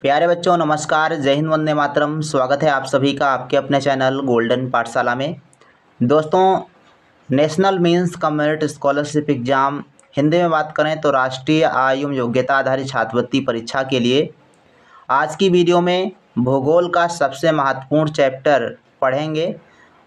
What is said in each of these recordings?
प्यारे बच्चों नमस्कार, जय हिंद, वंदे मातरम। स्वागत है आप सभी का आपके अपने चैनल गोल्डन पाठशाला में। दोस्तों, national means cum merit scholarship exam, Hindi में बात करें तो राष्ट्रीय आयु योग्यता आधारित छात्रवृत्ति परीक्षा के लिए आज की वीडियो में भूगोल का सबसे महत्वपूर्ण चैप्टर पढ़ेंगे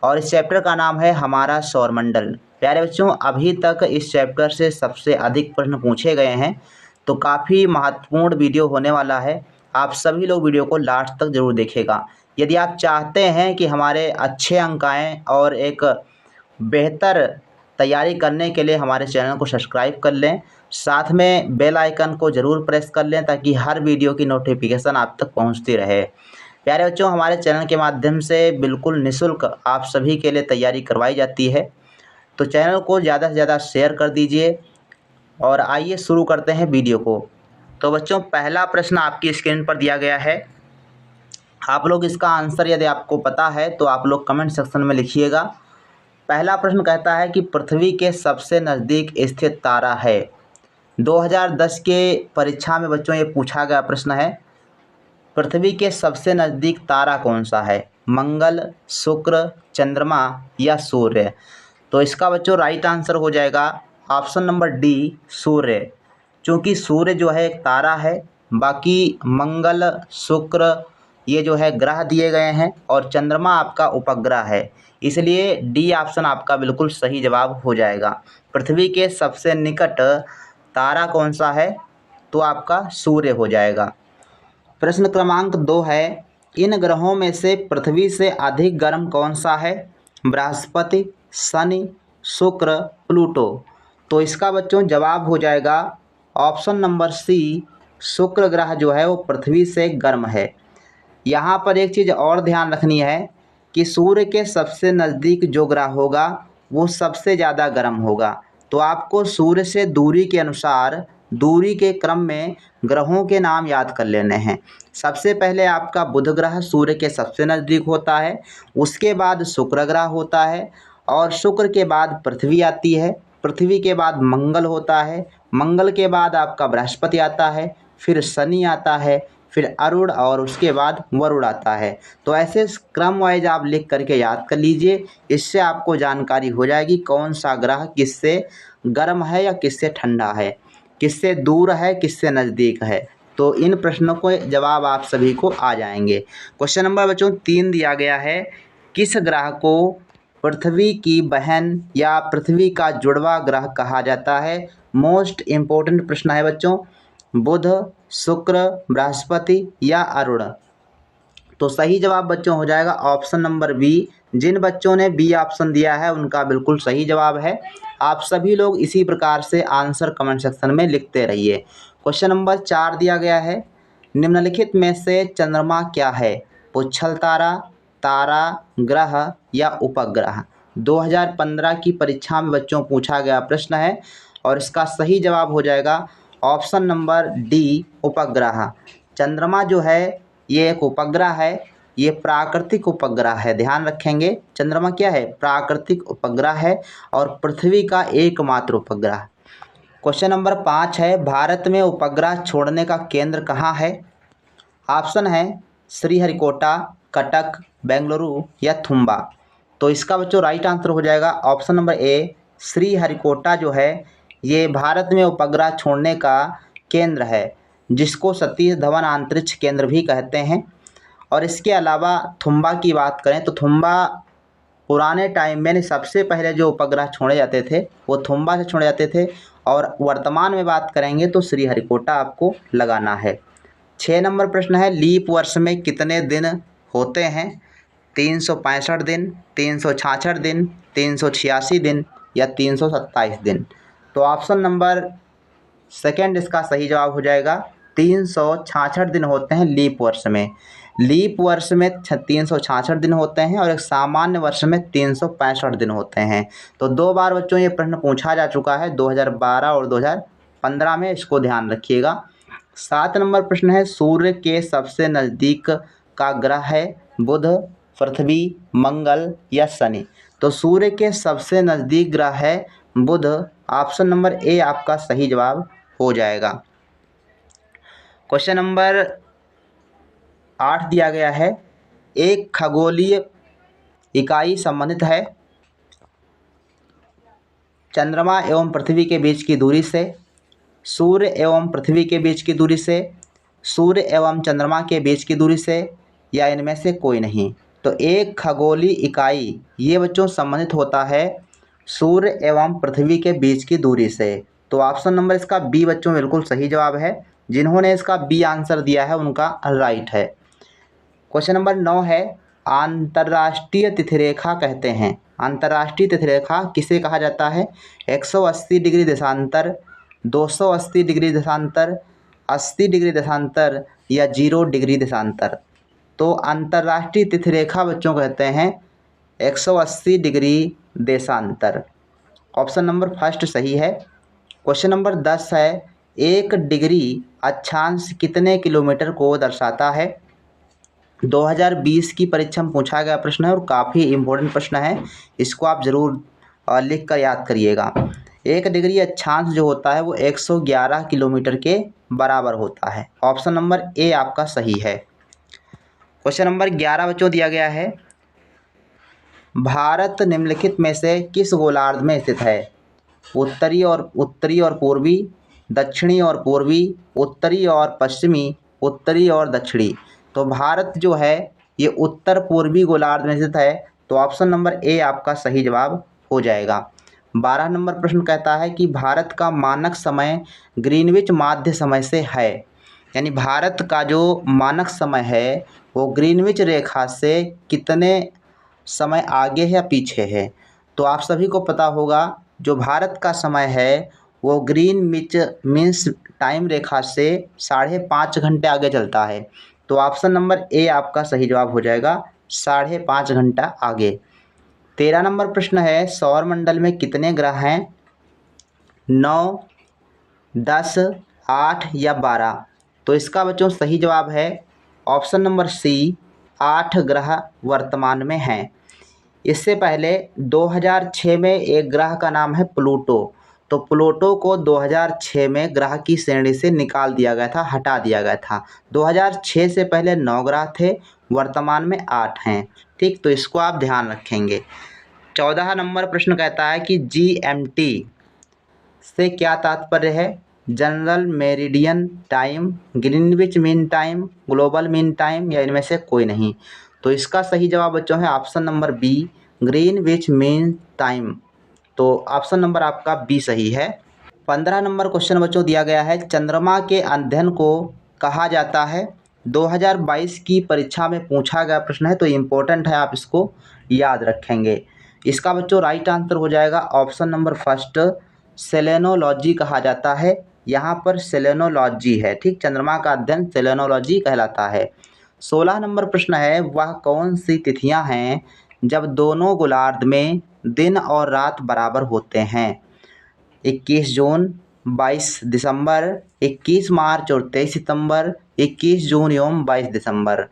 और इस चैप्टर का नाम है हमारा सौरमंडल। प्यारे बच्चों, अभी तक इस चैप्टर से सबसे अधिक प्रश्न पूछे गए हैं, तो काफ़ी महत्वपूर्ण वीडियो होने वाला है। आप सभी लोग वीडियो को लास्ट तक ज़रूर देखिएगा। यदि आप चाहते हैं कि हमारे अच्छे अंक आएँ और एक बेहतर तैयारी करने के लिए हमारे चैनल को सब्सक्राइब कर लें, साथ में बेल आइकन को ज़रूर प्रेस कर लें ताकि हर वीडियो की नोटिफिकेशन आप तक पहुंचती रहे। प्यारे बच्चों, हमारे चैनल के माध्यम से बिल्कुल निःशुल्क आप सभी के लिए तैयारी करवाई जाती है, तो चैनल को ज़्यादा से ज़्यादा शेयर कर दीजिए। और आइए शुरू करते हैं वीडियो को। तो बच्चों, पहला प्रश्न आपकी स्क्रीन पर दिया गया है। आप लोग इसका आंसर यदि आपको पता है तो आप लोग कमेंट सेक्शन में लिखिएगा। पहला प्रश्न कहता है कि पृथ्वी के सबसे नज़दीक स्थित तारा है। 2010 के परीक्षा में बच्चों ये पूछा गया प्रश्न है, पृथ्वी के सबसे नज़दीक तारा कौन सा है? मंगल, शुक्र, चंद्रमा या सूर्य? तो इसका बच्चों राइट आंसर हो जाएगा ऑप्शन नंबर डी, सूर्य। क्योंकि सूर्य जो है एक तारा है, बाकी मंगल, शुक्र ये जो है ग्रह दिए गए हैं और चंद्रमा आपका उपग्रह है, इसलिए डी ऑप्शन आपका बिल्कुल सही जवाब हो जाएगा। पृथ्वी के सबसे निकट तारा कौन सा है? तो आपका सूर्य हो जाएगा। प्रश्न क्रमांक 2 है, इन ग्रहों में से पृथ्वी से अधिक गर्म कौन सा है? बृहस्पति, शनि, शुक्र, प्लूटो? तो इसका बच्चों जवाब हो जाएगा ऑप्शन नंबर सी, शुक्र ग्रह जो है वो पृथ्वी से गर्म है। यहाँ पर एक चीज़ और ध्यान रखनी है कि सूर्य के सबसे नज़दीक जो ग्रह होगा वो सबसे ज़्यादा गर्म होगा। तो आपको सूर्य से दूरी के अनुसार दूरी के क्रम में ग्रहों के नाम याद कर लेने हैं। सबसे पहले आपका बुध ग्रह सूर्य के सबसे नज़दीक होता है, उसके बाद शुक्र ग्रह होता है और शुक्र के बाद पृथ्वी आती है, पृथ्वी के बाद मंगल होता है, मंगल के बाद आपका बृहस्पति आता है, फिर शनि आता है, फिर अरुण और उसके बाद वरुण आता है। तो ऐसे क्रम वाइज आप लिख करके याद कर लीजिए, इससे आपको जानकारी हो जाएगी कौन सा ग्रह किससे गर्म है या किससे ठंडा है, किससे दूर है, किससे नज़दीक है। तो इन प्रश्नों को जवाब आप सभी को आ जाएंगे। क्वेश्चन नंबर बच्चों 3 दिया गया है, किस ग्रह को पृथ्वी की बहन या पृथ्वी का जुड़वा ग्रह कहा जाता है? मोस्ट इम्पोर्टेंट प्रश्न है बच्चों। बुध, शुक्र, बृहस्पति या अरुण? तो सही जवाब बच्चों हो जाएगा ऑप्शन नंबर बी। जिन बच्चों ने बी ऑप्शन दिया है उनका बिल्कुल सही जवाब है। आप सभी लोग इसी प्रकार से आंसर कमेंट सेक्शन में लिखते रहिए। क्वेश्चन नंबर 4 दिया गया है, निम्नलिखित में से चंद्रमा क्या है? पुच्छल तारा, तारा, ग्रह या उपग्रह? 2015 की परीक्षा में बच्चों पूछा गया प्रश्न है और इसका सही जवाब हो जाएगा ऑप्शन नंबर डी, उपग्रह। चंद्रमा जो है ये एक उपग्रह है, ये प्राकृतिक उपग्रह है। ध्यान रखेंगे, चंद्रमा क्या है? प्राकृतिक उपग्रह है और पृथ्वी का एकमात्र उपग्रह। क्वेश्चन नंबर 5 है, भारत में उपग्रह छोड़ने का केंद्र कहाँ है? ऑप्शन है श्रीहरिकोटा, कटक, बेंगलुरु या थुम्बा? तो इसका बच्चों राइट आंसर हो जाएगा ऑप्शन नंबर ए, श्रीहरिकोटा जो है ये भारत में उपग्रह छोड़ने का केंद्र है, जिसको सतीश धवन अंतरिक्ष केंद्र भी कहते हैं। और इसके अलावा थुम्बा की बात करें तो थुम्बा पुराने टाइम में सबसे पहले जो उपग्रह छोड़े जाते थे वो थुम्बा से छोड़े जाते थे, और वर्तमान में बात करेंगे तो श्रीहरिकोटा आपको लगाना है। 6 नंबर प्रश्न है, लीप वर्ष में कितने दिन होते हैं? 365 दिन, 366 दिन, 386 दिन या 327 दिन? तो ऑप्शन नंबर सेकंड इसका सही जवाब हो जाएगा। 366 दिन होते हैं लीप वर्ष में। लीप वर्ष में 366 दिन होते हैं और एक सामान्य वर्ष में 365 दिन होते हैं। तो 2 बार बच्चों ये प्रश्न पूछा जा चुका है, 2012 और 2015 में, इसको ध्यान रखिएगा। 7 नंबर प्रश्न है, सूर्य के सबसे नज़दीक का ग्रह है बुध, पृथ्वी, मंगल या शनि? तो सूर्य के सबसे नज़दीक ग्रह है बुध। ऑप्शन नंबर ए आपका सही जवाब हो जाएगा। क्वेश्चन नंबर 8 दिया गया है, एक खगोलीय इकाई संबंधित है चंद्रमा एवं पृथ्वी के बीच की दूरी से, सूर्य एवं पृथ्वी के बीच की दूरी से, सूर्य एवं चंद्रमा के बीच की दूरी से, या इनमें से कोई नहीं। तो एक खगोलीय इकाई ये बच्चों संबंधित होता है सूर्य एवं पृथ्वी के बीच की दूरी से। तो ऑप्शन नंबर इसका बी बच्चों बिल्कुल सही जवाब है। जिन्होंने इसका बी आंसर दिया है उनका राइट है। क्वेश्चन नंबर 9 है, अंतर्राष्ट्रीय तिथिरेखा कहते हैं। अंतर्राष्ट्रीय तिथिरेखा किसे कहा जाता है? 180 डिग्री देशांतर, 280 डिग्री देशांतर, 80 डिग्री देशांतर, या 0 डिग्री देशांतर। तो अंतर्राष्ट्रीय तिथिरेखा बच्चों कहते हैं 180 डिग्री देशांतर। ऑप्शन नंबर फर्स्ट सही है। क्वेश्चन नंबर 10 है, 1 डिग्री अक्षांश कितने किलोमीटर को दर्शाता है? 2020 की परीक्षा में पूछा गया प्रश्न है और काफ़ी इम्पोर्टेंट प्रश्न है। इसको आप ज़रूर लिख कर याद करिएगा। 1 डिग्री अक्षांश जो होता है वो 111 किलोमीटर के बराबर होता है। ऑप्शन नंबर ए आपका सही है। क्वेश्चन नंबर 11 बच्चों दिया गया है, भारत निम्नलिखित में से किस गोलार्ध में स्थित है? उत्तरी और पूर्वी, दक्षिणी और पूर्वी, उत्तरी और पश्चिमी, उत्तरी और दक्षिणी। तो भारत जो है ये उत्तर पूर्वी गोलार्ध में स्थित है। तो ऑप्शन नंबर ए आपका सही जवाब हो जाएगा। 12 नंबर प्रश्न कहता है कि भारत का मानक समय ग्रीनविच माध्य समय से है। यानी भारत का जो मानक समय है वो ग्रीनविच रेखा से कितने समय आगे है या पीछे है? तो आप सभी को पता होगा जो भारत का समय है वो ग्रीनविच मीन्स टाइम रेखा से 5.5 घंटे आगे चलता है। तो ऑप्शन नंबर ए आपका सही जवाब हो जाएगा, 5.5 घंटा आगे। 13 नंबर प्रश्न है, सौरमंडल में कितने ग्रह हैं? 9, 10, 8 या 12। तो इसका बच्चों सही जवाब है ऑप्शन नंबर सी, 8 ग्रह वर्तमान में हैं। इससे पहले 2006 में एक ग्रह का नाम है प्लूटो। तो प्लूटो को 2006 में ग्रह की श्रेणी से निकाल दिया गया था, हटा दिया गया था। 2006 से पहले 9 ग्रह थे, वर्तमान में 8 हैं। ठीक, तो इसको आप ध्यान रखेंगे। 14 नंबर प्रश्न कहता है कि GMT से क्या तात्पर्य है? General meridian time, Greenwich mean time, global mean time, या इनमें से कोई नहीं। तो इसका सही जवाब बच्चों है option number B, Greenwich mean time. तो ऑप्शन नंबर आपका बी सही है। 15 नंबर क्वेश्चन बच्चों दिया गया है, चंद्रमा के अध्ययन को कहा जाता है। 2022 की परीक्षा में पूछा गया प्रश्न है, तो इम्पोर्टेंट है, आप इसको याद रखेंगे। इसका बच्चों राइट आंसर हो जाएगा ऑप्शन नंबर फर्स्ट, सेलेनोलॉजी कहा जाता है। यहाँ पर सेलेनोलॉजी है। ठीक, चंद्रमा का अध्ययन सेलेनोलॉजी कहलाता है। 16 नंबर प्रश्न है, वह कौन सी तिथियां हैं जब दोनों गोलार्ध में दिन और रात बराबर होते हैं? 21 जून, 22 दिसंबर, 21 मार्च और 23 सितंबर, 21 जून एवं 22 दिसंबर।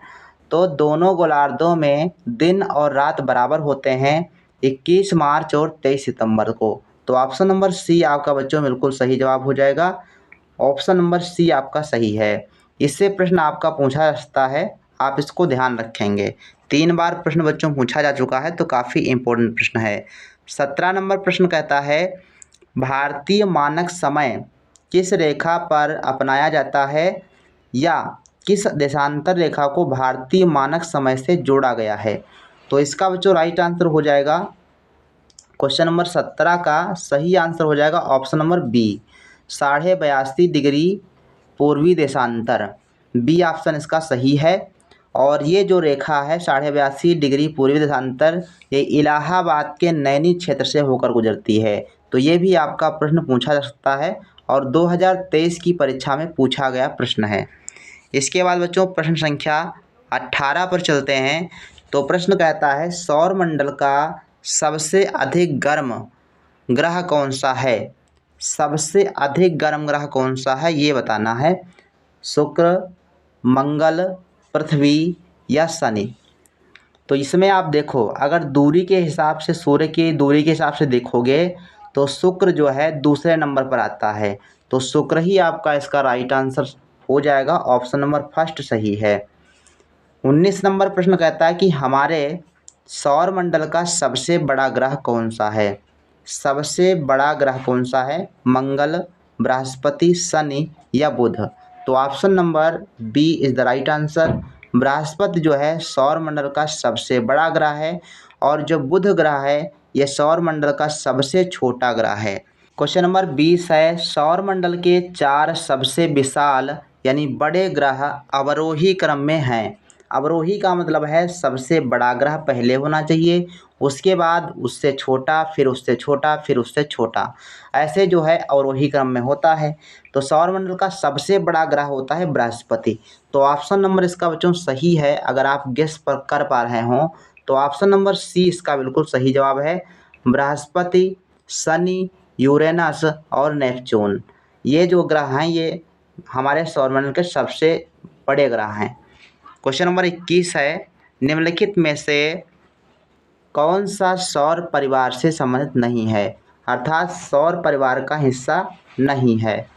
तो दोनों गोलार्धों में दिन और रात बराबर होते हैं 21 मार्च और 23 सितंबर को। तो ऑप्शन नंबर सी आपका बच्चों बिल्कुल सही जवाब हो जाएगा। ऑप्शन नंबर सी आपका सही है। इससे प्रश्न आपका पूछा जा सकता है, आप इसको ध्यान रखेंगे। 3 बार प्रश्न बच्चों पूछा जा चुका है, तो काफ़ी इम्पोर्टेंट प्रश्न है। 17 नंबर प्रश्न कहता है, भारतीय मानक समय किस रेखा पर अपनाया जाता है या किस देशांतर रेखा को भारतीय मानक समय से जोड़ा गया है? तो इसका बच्चों राइट आंसर हो जाएगा, क्वेश्चन नंबर 17 का सही आंसर हो जाएगा ऑप्शन नंबर बी, 82.5 डिग्री पूर्वी देशांतर। बी ऑप्शन इसका सही है। और ये जो रेखा है 82.5 डिग्री पूर्वी देशांतर, ये इलाहाबाद के नैनी क्षेत्र से होकर गुजरती है। तो ये भी आपका प्रश्न पूछा जा सकता है और 2023 की परीक्षा में पूछा गया प्रश्न है। इसके बाद बच्चों प्रश्न संख्या 18 पर चलते हैं। तो प्रश्न कहता है, सौरमंडल का सबसे अधिक गर्म ग्रह कौन सा है? सबसे अधिक गर्म ग्रह कौन सा है ये बताना है। शुक्र, मंगल, पृथ्वी या शनि। तो इसमें आप देखो, अगर दूरी के हिसाब से, सूर्य की दूरी के हिसाब से देखोगे तो शुक्र जो है दूसरे नंबर पर आता है। तो शुक्र ही आपका इसका राइट आंसर हो जाएगा, ऑप्शन नंबर फर्स्ट सही है। 19 नंबर प्रश्न कहता है कि हमारे सौर मंडल का सबसे बड़ा ग्रह कौन सा है। सबसे बड़ा ग्रह कौन सा है, मंगल, बृहस्पति, शनि या बुध। तो option number B is the right answer. Brihaspati जो है सौर मंडल का सबसे बड़ा ग्रह है और जो बुध ग्रह है यह सौर मंडल का सबसे छोटा ग्रह है। क्वेश्चन नंबर 20 है, सौर मंडल के 4 सबसे विशाल यानी बड़े ग्रह अवरोही क्रम में हैं। अवरोही का मतलब है सबसे बड़ा ग्रह पहले होना चाहिए, उसके बाद उससे छोटा, फिर उससे छोटा, फिर उससे छोटा, ऐसे जो है अवरोही क्रम में होता है। तो सौरमंडल का सबसे बड़ा ग्रह होता है बृहस्पति। तो ऑप्शन नंबर इसका बच्चों सही है। अगर आप गेस पर कर पा रहे हों तो ऑप्शन नंबर सी इसका बिल्कुल सही जवाब है। बृहस्पति, शनि, यूरेनस और नेपच्यून, ये जो ग्रह हैं ये हमारे सौरमंडल के सबसे बड़े ग्रह हैं। क्वेश्चन नंबर 21 है, निम्नलिखित में से कौन सा सौर परिवार से संबंधित नहीं है, अर्थात सौर परिवार का हिस्सा नहीं है।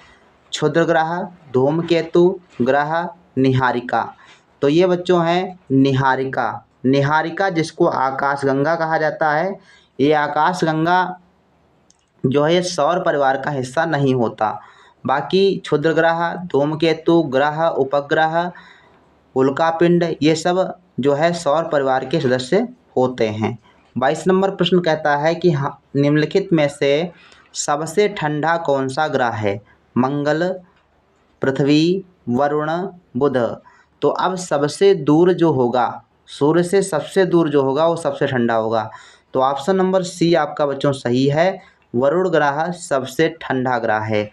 क्षुद्र ग्रह, धूमकेतु ग्रह, निहारिका। तो ये बच्चों हैं निहारिका। निहारिका जिसको आकाशगंगा कहा जाता है, ये आकाशगंगा जो है सौर परिवार का हिस्सा नहीं होता। बाकी क्षुद्र ग्रह, धूमकेतु ग्रह, उपग्रह, उल्कापिंड, ये सब जो है सौर परिवार के सदस्य होते हैं। 22 नंबर प्रश्न कहता है कि निम्नलिखित में से सबसे ठंडा कौन सा ग्रह है, मंगल, पृथ्वी, वरुण, बुध। तो अब सबसे दूर जो होगा, सूर्य से सबसे दूर जो होगा वो सबसे ठंडा होगा। तो ऑप्शन नंबर सी आपका बच्चों सही है, वरुण ग्रह सबसे ठंडा ग्रह है।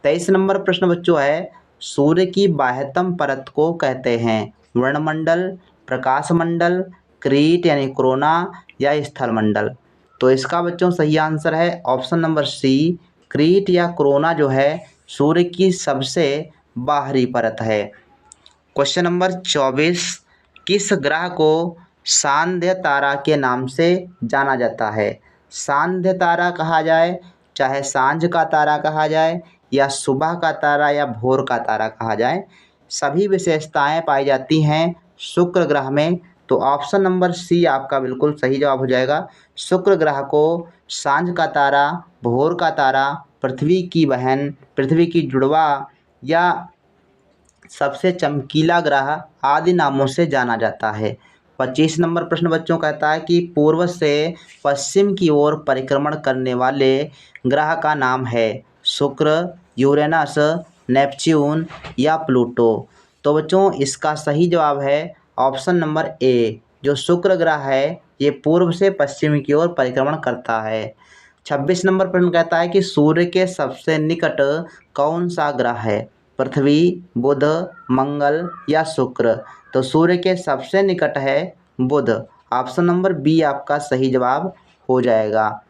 23 नंबर प्रश्न बच्चों है, सूर्य की बाह्यतम परत को कहते हैं वर्णमंडल, प्रकाश मंडल, क्रीट यानी कोरोना या स्थल मंडल। तो इसका बच्चों सही आंसर है ऑप्शन नंबर सी, क्रीट या कोरोना जो है सूर्य की सबसे बाहरी परत है। क्वेश्चन नंबर 24, किस ग्रह को सांध्य तारा के नाम से जाना जाता है। सांध्य तारा कहा जाए, चाहे सांझ का तारा कहा जाए या सुबह का तारा या भोर का तारा कहा जाए, सभी विशेषताएं पाई जाती हैं शुक्र ग्रह में। तो ऑप्शन नंबर सी आपका बिल्कुल सही जवाब हो जाएगा। शुक्र ग्रह को सांझ का तारा, भोर का तारा, पृथ्वी की बहन, पृथ्वी की जुड़वा या सबसे चमकीला ग्रह आदि नामों से जाना जाता है। 25 नंबर प्रश्न बच्चों कहता है कि पूर्व से पश्चिम की ओर परिक्रमण करने वाले ग्रह का नाम है शुक्र, यूरेनस, नेपच्यून या प्लूटो। तो बच्चों इसका सही जवाब है ऑप्शन नंबर ए, जो शुक्र ग्रह है ये पूर्व से पश्चिम की ओर परिक्रमण करता है। 26 नंबर प्रश्न कहता है कि सूर्य के सबसे निकट कौन सा ग्रह है, पृथ्वी, बुध, मंगल या शुक्र। तो सूर्य के सबसे निकट है बुध। ऑप्शन नंबर बी आपका सही जवाब हो जाएगा।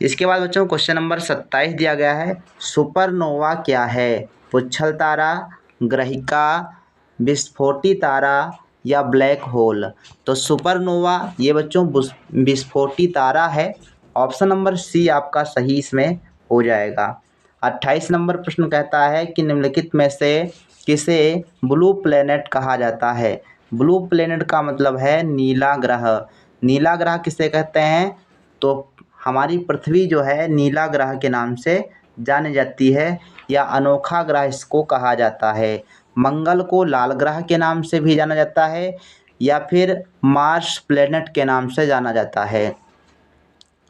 इसके बाद बच्चों क्वेश्चन नंबर 27 दिया गया है, सुपरनोवा क्या है, पुच्छल तारा, ग्रहिका, विस्फोटी तारा या ब्लैक होल। तो सुपरनोवा ये बच्चों विस्फोटी तारा है। ऑप्शन नंबर सी आपका सही इसमें हो जाएगा। 28 नंबर प्रश्न कहता है कि निम्नलिखित में से किसे ब्लू प्लेनेट कहा जाता है। ब्लू प्लेनेट का मतलब है नीला ग्रह। नीला ग्रह किसे कहते हैं, तो हमारी पृथ्वी जो है नीला ग्रह के नाम से जानी जाती है या अनोखा ग्रह इसको कहा जाता है। मंगल को लाल ग्रह के नाम से भी जाना जाता है या फिर मार्स प्लेनेट के नाम से जाना जाता है।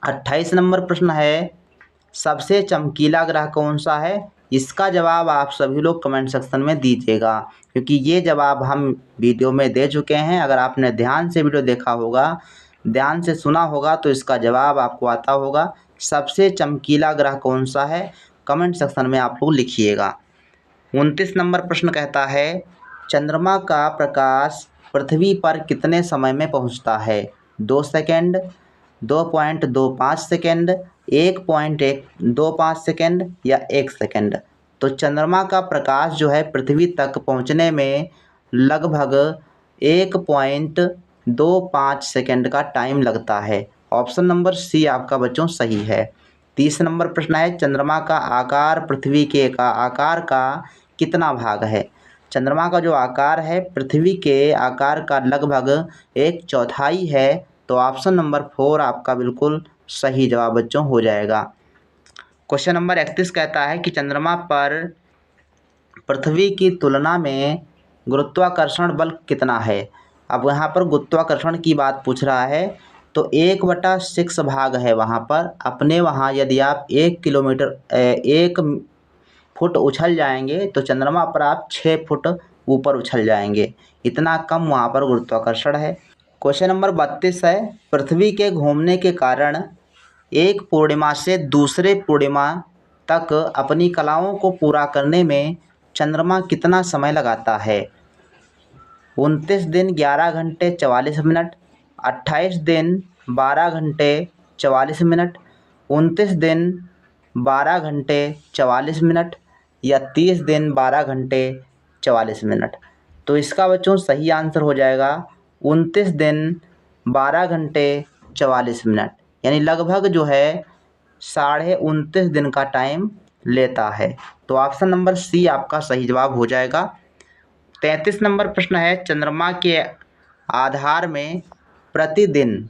28 नंबर प्रश्न है, सबसे चमकीला ग्रह कौन सा है। इसका जवाब आप सभी लोग कमेंट सेक्शन में दीजिएगा, क्योंकि ये जवाब हम वीडियो में दे चुके हैं। अगर आपने ध्यान से वीडियो देखा होगा, ध्यान से सुना होगा तो इसका जवाब आपको आता होगा। सबसे चमकीला ग्रह कौन सा है, कमेंट सेक्शन में आप लोग लिखिएगा। 29 नंबर प्रश्न कहता है, चंद्रमा का प्रकाश पृथ्वी पर कितने समय में पहुंचता है। 2 सेकेंड, 2.25 सेकेंड, 1.125 सेकेंड या 1 सेकेंड। तो चंद्रमा का प्रकाश जो है पृथ्वी तक पहुंचने में लगभग 1.25 सेकेंड का टाइम लगता है। ऑप्शन नंबर सी आपका बच्चों सही है। 30 नंबर प्रश्न है, चंद्रमा का आकार पृथ्वी के आकार का कितना भाग है। चंद्रमा का जो आकार है पृथ्वी के आकार का लगभग 1/4 है। तो ऑप्शन नंबर 4 आपका बिल्कुल सही जवाब बच्चों हो जाएगा। क्वेश्चन नंबर 31 कहता है कि चंद्रमा पर पृथ्वी की तुलना में गुरुत्वाकर्षण बल कितना है। अब यहाँ पर गुरुत्वाकर्षण की बात पूछ रहा है, तो 1/6 भाग है वहाँ पर। अपने वहाँ यदि आप 1 फुट उछल जाएंगे तो चंद्रमा पर आप 6 फुट ऊपर उछल जाएंगे। इतना कम वहाँ पर गुरुत्वाकर्षण है। क्वेश्चन नंबर 32 है, पृथ्वी के घूमने के कारण एक पूर्णिमा से दूसरे पूर्णिमा तक अपनी कलाओं को पूरा करने में चंद्रमा कितना समय लगाता है। 29 दिन 11 घंटे 44 मिनट, 28 दिन 12 घंटे 44 मिनट, 29 दिन 12 घंटे 44 मिनट या 30 दिन 12 घंटे 44 मिनट। तो इसका बच्चों सही आंसर हो जाएगा 29 दिन 12 घंटे 44 मिनट, यानी लगभग जो है 29.5 दिन का टाइम लेता है। तो ऑप्शन नंबर सी आपका सही जवाब हो जाएगा। 33 नंबर प्रश्न है, चंद्रमा के आधार में प्रतिदिन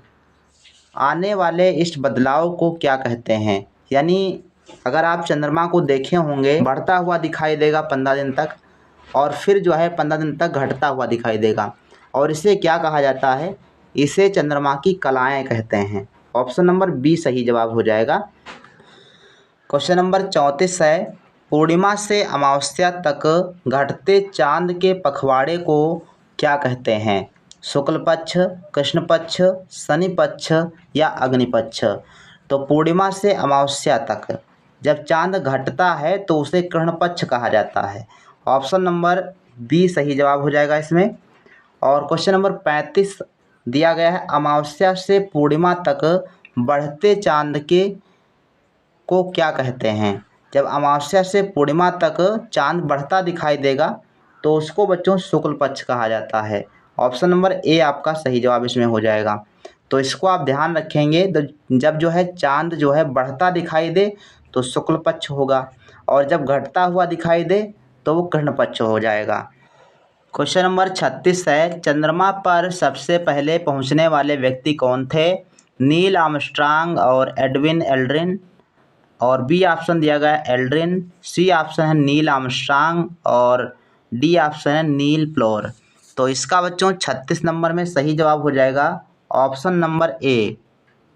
आने वाले इस बदलाव को क्या कहते हैं। यानी अगर आप चंद्रमा को देखे होंगे बढ़ता हुआ दिखाई देगा 15 दिन तक, और फिर जो है 15 दिन तक घटता हुआ दिखाई देगा, और इसे क्या कहा जाता है, इसे चंद्रमा की कलाएं कहते हैं। ऑप्शन नंबर बी सही जवाब हो जाएगा। क्वेश्चन नंबर 34 है, पूर्णिमा से अमावस्या तक घटते चांद के पखवाड़े को क्या कहते हैं। शुक्ल पक्ष, कृष्ण पक्ष, शनि पक्ष या अग्नि पक्ष। तो पूर्णिमा से अमावस्या तक जब चांद घटता है तो उसे कृष्ण पक्ष कहा जाता है। ऑप्शन नंबर बी सही जवाब हो जाएगा इसमें। और क्वेश्चन नंबर 35 दिया गया है, अमावस्या से पूर्णिमा तक बढ़ते चांद के को क्या कहते हैं। जब अमावस्या से पूर्णिमा तक चांद बढ़ता दिखाई देगा तो उसको बच्चों शुक्ल पक्ष कहा जाता है। ऑप्शन नंबर ए आपका सही जवाब इसमें हो जाएगा। तो इसको आप ध्यान रखेंगे, तो जब जो है चांद जो है बढ़ता दिखाई दे तो शुक्ल पक्ष होगा, और जब घटता हुआ दिखाई दे तो वो कृष्ण पक्ष हो जाएगा। क्वेश्चन नंबर 36 है, चंद्रमा पर सबसे पहले पहुंचने वाले व्यक्ति कौन थे। नील आर्मस्ट्रांग और एडविन एल्ड्रिन, और बी ऑप्शन दिया गया है एल्ड्रिन, सी ऑप्शन है नील आर्मस्ट्रांग, और डी ऑप्शन है नील प्लोर। तो इसका बच्चों 36 नंबर में सही जवाब हो जाएगा ऑप्शन नंबर ए।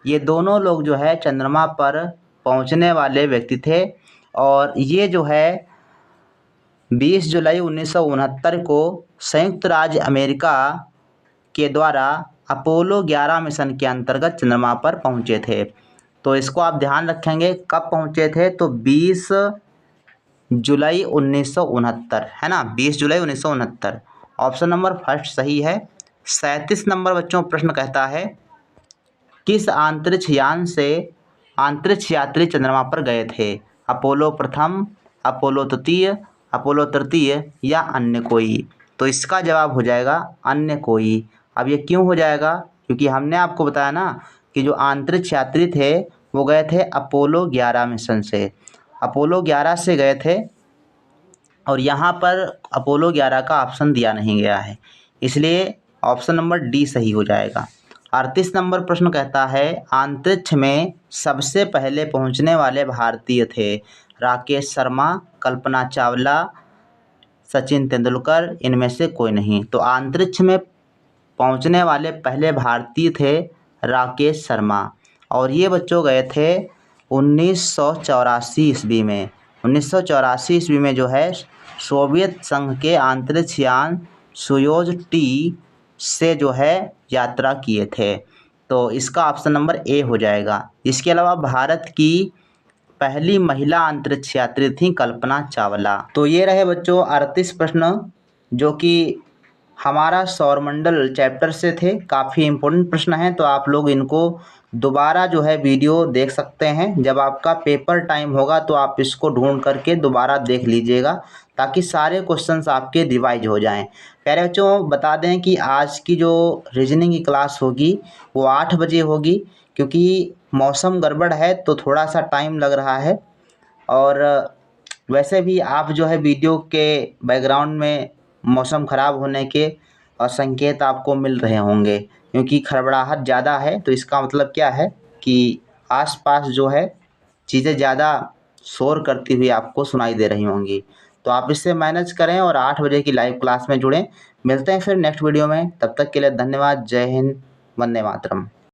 ये दोनों लोग जो है चंद्रमा पर पहुंचने वाले व्यक्ति थे, और ये जो है 20 जुलाई 1969 को संयुक्त राज्य अमेरिका के द्वारा अपोलो 11 मिशन के अंतर्गत चंद्रमा पर पहुंचे थे। तो इसको आप ध्यान रखेंगे, कब पहुंचे थे, तो 20 जुलाई 1969 है ना, 20 जुलाई 1969। ऑप्शन नंबर फर्स्ट सही है। 37 नंबर बच्चों प्रश्न कहता है, किस अंतरिक्ष यान से अंतरिक्ष यात्री चंद्रमा पर गए थे। अपोलो प्रथम, अपोलो तृतीय, अपोलो तृतीय या अन्य कोई। तो इसका जवाब हो जाएगा अन्य कोई। अब ये क्यों हो जाएगा, क्योंकि हमने आपको बताया ना कि जो अंतरिक्ष यात्री थे वो गए थे अपोलो 11 मिशन से, अपोलो 11 से गए थे, और यहाँ पर अपोलो 11 का ऑप्शन दिया नहीं गया है, इसलिए ऑप्शन नंबर डी सही हो जाएगा। 38 नंबर प्रश्न कहता है, अंतरिक्ष में सबसे पहले पहुँचने वाले भारतीय थे। राकेश शर्मा, कल्पना चावला, सचिन तेंदुलकर, इनमें से कोई नहीं। तो अंतरिक्ष में पहुंचने वाले पहले भारतीय थे राकेश शर्मा, और ये बच्चों गए थे 1984 ईस्वी में। 1984 ईस्वी में जो है सोवियत संघ के अंतरिक्ष यान सोयूज टी से जो है यात्रा किए थे। तो इसका ऑप्शन नंबर ए हो जाएगा। इसके अलावा भारत की पहली महिला अंतरिक्ष यात्री थी कल्पना चावला। तो ये रहे बच्चों 38 प्रश्न जो कि हमारा सौरमंडल चैप्टर से थे। काफ़ी इम्पोर्टेंट प्रश्न हैं, तो आप लोग इनको दोबारा जो है वीडियो देख सकते हैं। जब आपका पेपर टाइम होगा तो आप इसको ढूंढ करके दोबारा देख लीजिएगा, ताकि सारे क्वेश्चंस आपके रिवाइज हो जाएं। प्यारे बच्चों बता दें कि आज की जो रीजनिंग की क्लास होगी वो 8 बजे होगी, क्योंकि मौसम गड़बड़ है तो थोड़ा सा टाइम लग रहा है। और वैसे भी आप जो है वीडियो के बैकग्राउंड में मौसम ख़राब होने के संकेत आपको मिल रहे होंगे, क्योंकि खड़बड़ाहट ज़्यादा है तो इसका मतलब क्या है कि आसपास जो है चीज़ें ज़्यादा शोर करती हुई आपको सुनाई दे रही होंगी। तो आप इससे मैनेज करें और 8 बजे की लाइव क्लास में जुड़ें। मिलते हैं फिर नेक्स्ट वीडियो में, तब तक के लिए धन्यवाद। जय हिंद, वंदे मातरम।